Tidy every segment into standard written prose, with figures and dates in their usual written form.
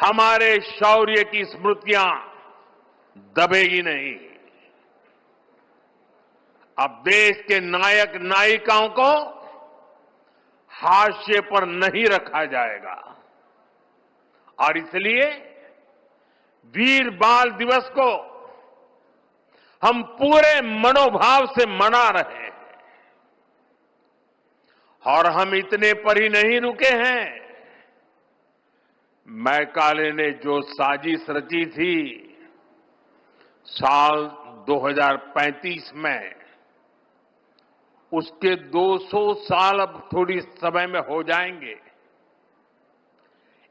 हमारे शौर्य की स्मृतियां दबेगी नहीं। अब देश के नायक नायिकाओं को हाशिए पर नहीं रखा जाएगा और इसलिए वीर बाल दिवस को हम पूरे मनोभाव से मना रहे हैं। और हम इतने पर ही नहीं रुके हैं। मैकाले ने जो साजिश रची थी साल 2035 में, उसके 200 साल अब थोड़ी समय में हो जाएंगे।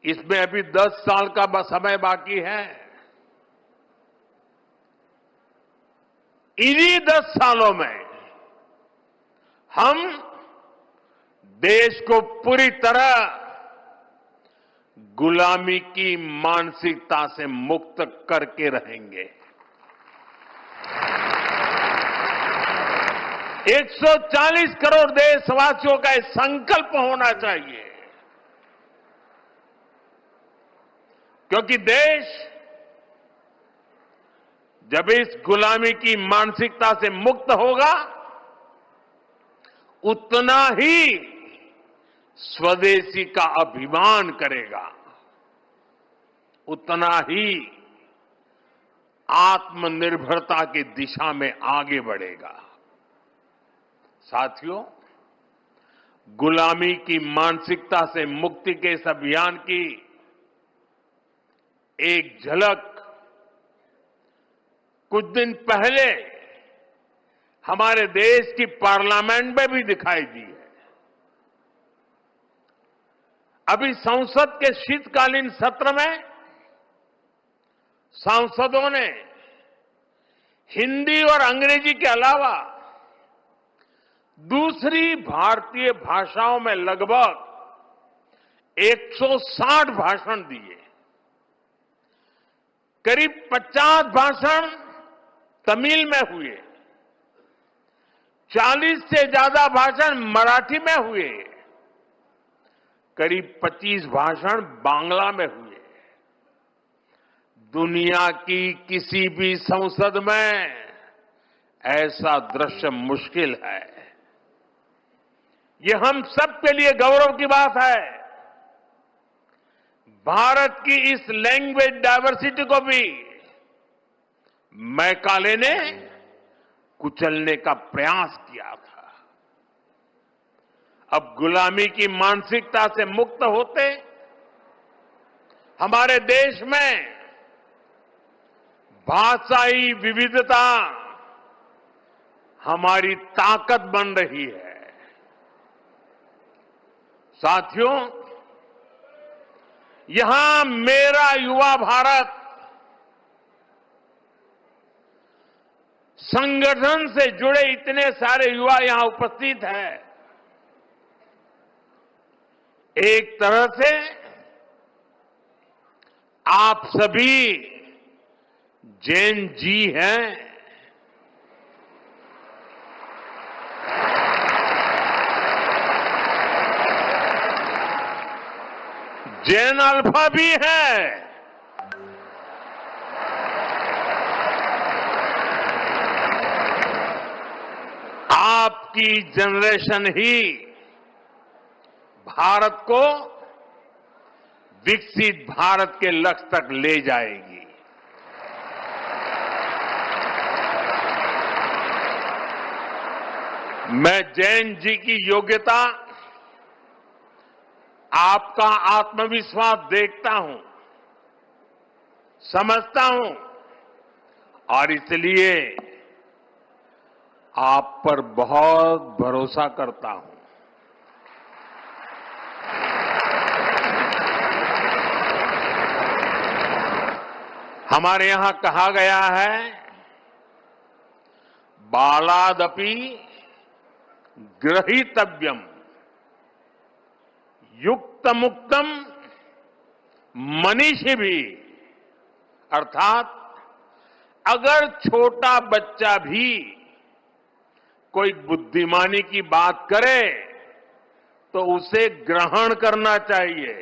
इसमें अभी 10 साल का समय बाकी है। इन्हीं 10 सालों में हम देश को पूरी तरह गुलामी की मानसिकता से मुक्त करके रहेंगे। 140 करोड़ देशवासियों का एक संकल्प होना चाहिए, क्योंकि देश जब इस गुलामी की मानसिकता से मुक्त होगा उतना ही स्वदेशी का अभिमान करेगा, उतना ही आत्मनिर्भरता की दिशा में आगे बढ़ेगा। साथियों, गुलामी की मानसिकता से मुक्ति के इस अभियान की एक झलक कुछ दिन पहले हमारे देश की पार्लियामेंट में भी दिखाई दी है। अभी संसद के शीतकालीन सत्र में सांसदों ने हिंदी और अंग्रेजी के अलावा दूसरी भारतीय भाषाओं में लगभग 160 भाषण दिए। करीब 50 भाषण तमिल में हुए, 40 से ज्यादा भाषण मराठी में हुए, करीब 25 भाषण बांग्ला में हुए। दुनिया की किसी भी संसद में ऐसा दृश्य मुश्किल है। ये हम सब के लिए गौरव की बात है। भारत की इस लैंग्वेज डायवर्सिटी को भी मैकाले ने कुचलने का प्रयास किया था। अब गुलामी की मानसिकता से मुक्त होते हमारे देश में भाषाई विविधता हमारी ताकत बन रही है। साथियों, यहां मेरा युवा भारत संगठन से जुड़े इतने सारे युवा यहां उपस्थित हैं। एक तरह से आप सभी जैन जी हैं। जैन अल्फा भी है। आपकी जनरेशन ही भारत को विकसित भारत के लक्ष्य तक ले जाएगी। मैं जैन जी की योग्यता, आपका आत्मविश्वास देखता हूं, समझता हूं और इसलिए आप पर बहुत भरोसा करता हूं। हमारे यहां कहा गया है, बालादपि ग्रहीतव्यम युक्त मुक्तम मनीषी भी, अर्थात अगर छोटा बच्चा भी कोई बुद्धिमानी की बात करे तो उसे ग्रहण करना चाहिए।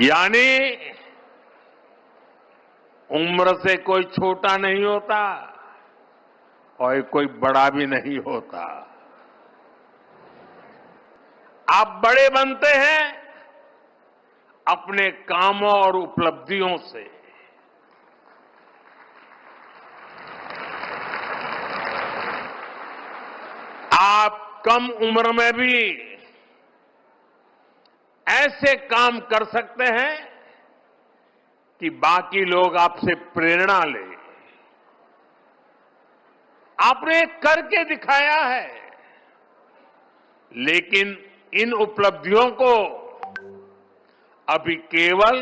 यानी उम्र से कोई छोटा नहीं होता और कोई बड़ा भी नहीं होता। आप बड़े बनते हैं अपने कामों और उपलब्धियों से। आप कम उम्र में भी ऐसे काम कर सकते हैं कि बाकी लोग आपसे प्रेरणा लें। आपने करके दिखाया है, लेकिन इन उपलब्धियों को अभी केवल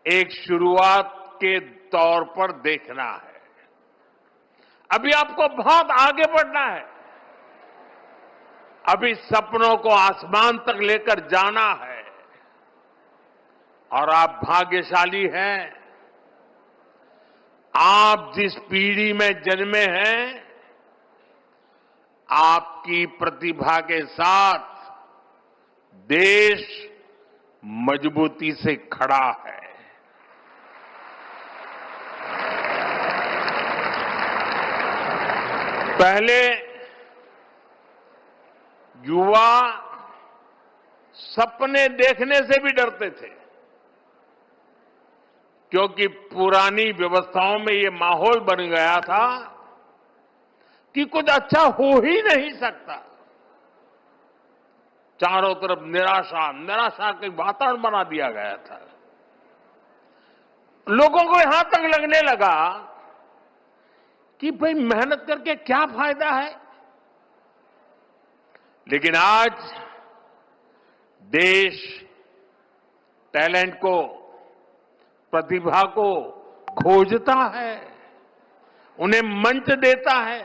एक शुरुआत के तौर पर देखना है। अभी आपको बहुत आगे बढ़ना है। अभी सपनों को आसमान तक लेकर जाना है। और आप भाग्यशाली हैं। आप जिस पीढ़ी में जन्मे हैं, आपकी प्रतिभा के साथ देश मजबूती से खड़ा है। पहले युवा सपने देखने से भी डरते थे, क्योंकि पुरानी व्यवस्थाओं में ये माहौल बन गया था कि कुछ अच्छा हो ही नहीं सकता। चारों तरफ निराशा निराशा के वातावरण बना दिया गया था। लोगों को यहां तक लगने लगा कि भाई मेहनत करके क्या फायदा है। लेकिन आज देश टैलेंट को, प्रतिभा को खोजता है, उन्हें मंच देता है।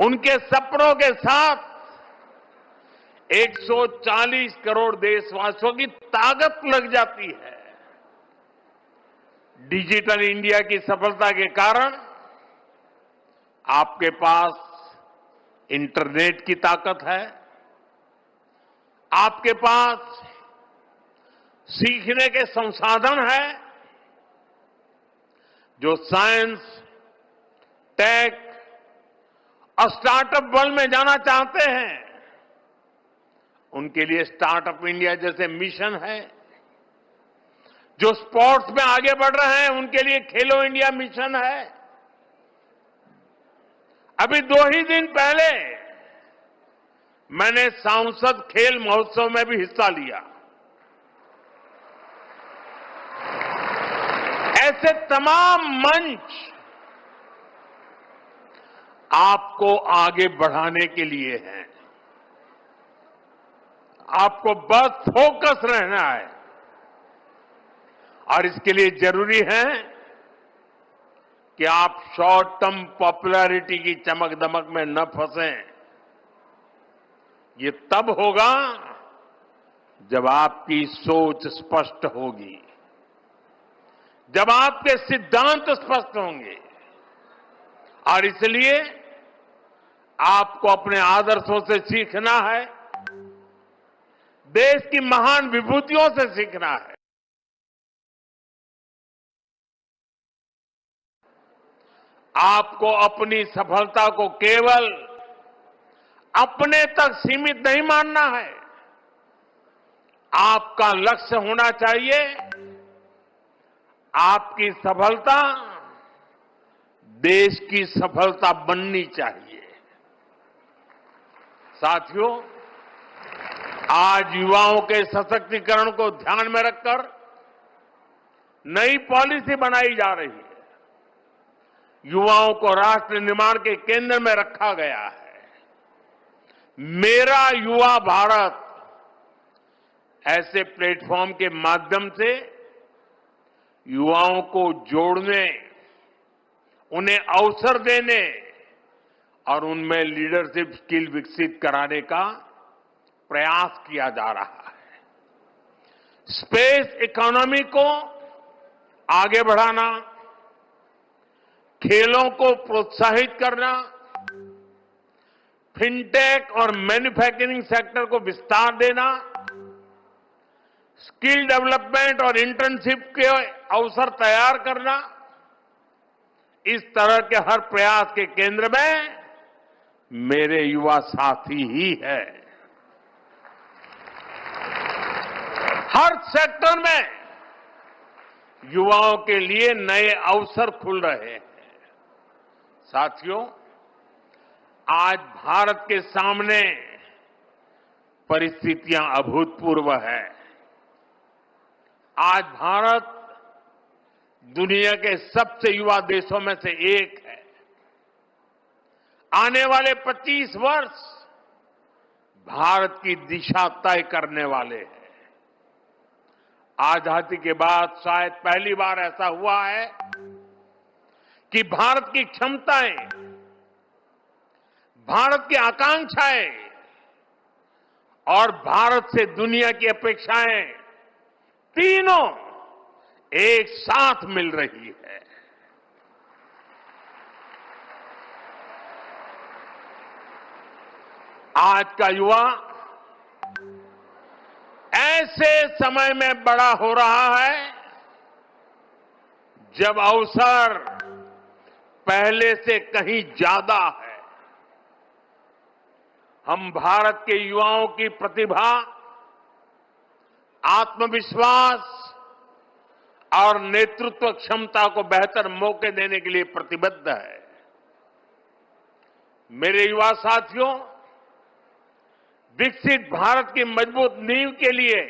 उनके सपनों के साथ 140 करोड़ देशवासियों की ताकत लग जाती है। डिजिटल इंडिया की सफलता के कारण आपके पास इंटरनेट की ताकत है, आपके पास सीखने के संसाधन है। जो साइंस, टेक और स्टार्टअप वर्ल्ड में जाना चाहते हैं, उनके लिए स्टार्टअप इंडिया जैसे मिशन है। जो स्पोर्ट्स में आगे बढ़ रहे हैं, उनके लिए खेलो इंडिया मिशन है। अभी 2 ही दिन पहले मैंने सांसद खेल महोत्सव में भी हिस्सा लिया। ऐसे तमाम मंच आपको आगे बढ़ाने के लिए हैं। आपको बस फोकस रहना है। और इसके लिए जरूरी है कि आप शॉर्ट टर्म पॉपुलैरिटी की चमक दमक में न फंसें। ये तब होगा जब आपकी सोच स्पष्ट होगी, जब आपके सिद्धांत स्पष्ट होंगे। और इसलिए आपको अपने आदर्शों से सीखना है, देश की महान विभूतियों से सीखना है। आपको अपनी सफलता को केवल अपने तक सीमित नहीं मानना है। आपका लक्ष्य होना चाहिए, आपकी सफलता देश की सफलता बननी चाहिए। साथियों, आज युवाओं के सशक्तिकरण को ध्यान में रखकर नई पॉलिसी बनाई जा रही है। युवाओं को राष्ट्र निर्माण के केंद्र में रखा गया है। मेरा युवा भारत ऐसे प्लेटफॉर्म के माध्यम से युवाओं को जोड़ने, उन्हें अवसर देने और उनमें लीडरशिप स्किल विकसित कराने का प्रयास किया जा रहा है। स्पेस इकोनॉमी को आगे बढ़ाना, खेलों को प्रोत्साहित करना, फिनटेक और मैन्युफैक्चरिंग सेक्टर को विस्तार देना, स्किल डेवलपमेंट और इंटर्नशिप के अवसर तैयार करना, इस तरह के हर प्रयास के केंद्र में मेरे युवा साथी ही है। हर सेक्टर में युवाओं के लिए नए अवसर खुल रहे हैं। साथियों, आज भारत के सामने परिस्थितियां अभूतपूर्व है। आज भारत दुनिया के सबसे युवा देशों में से एक है। आने वाले 25 वर्ष भारत की दिशा तय करने वाले हैं। आजादी के बाद शायद पहली बार ऐसा हुआ है कि भारत की क्षमताएं, भारत की आकांक्षाएं और भारत से दुनिया की अपेक्षाएं तीनों एक साथ मिल रही है। आज का युवा ऐसे समय में बड़ा हो रहा है जब अवसर पहले से कहीं ज्यादा है। हम भारत के युवाओं की प्रतिभा, आत्मविश्वास और नेतृत्व क्षमता को बेहतर मौके देने के लिए प्रतिबद्ध है। मेरे युवा साथियों, विकसित भारत की मजबूत नींव के लिए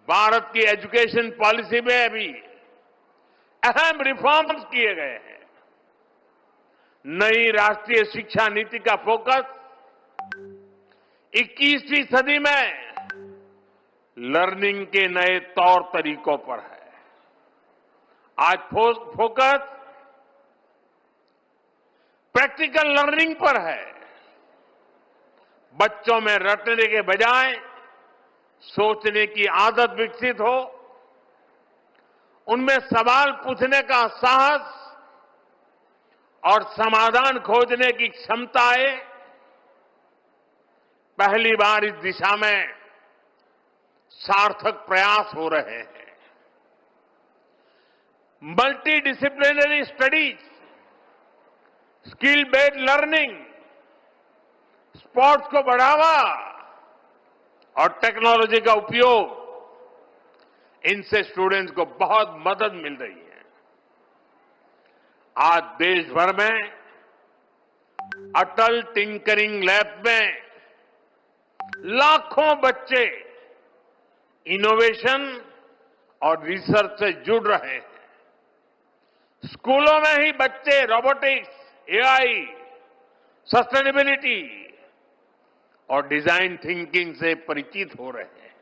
भारत की एजुकेशन पॉलिसी में भी अहम रिफॉर्म्स किए गए हैं। नई राष्ट्रीय शिक्षा नीति का फोकस 21वीं सदी में लर्निंग के नए तौर तरीकों पर है। आज फोकस प्रैक्टिकल लर्निंग पर है। बच्चों में रटने के बजाय सोचने की आदत विकसित हो, उनमें सवाल पूछने का साहस और समाधान खोजने की क्षमता आए। पहली बार इस दिशा में सार्थक प्रयास हो रहे हैं। Multi disciplinary studies, skill based learning, sports को बढ़ावा और टेक्नोलॉजी का उपयोग, इनसे स्टूडेंट्स को बहुत मदद मिल रही है। आज देश भर में अटल टिंकरिंग लैब में लाखों बच्चे इनोवेशन और रिसर्च से जुड़ रहे हैं। स्कूलों में ही बच्चे रोबोटिक्स, एआई, सस्टेनेबिलिटी और डिजाइन थिंकिंग से परिचित हो रहे हैं।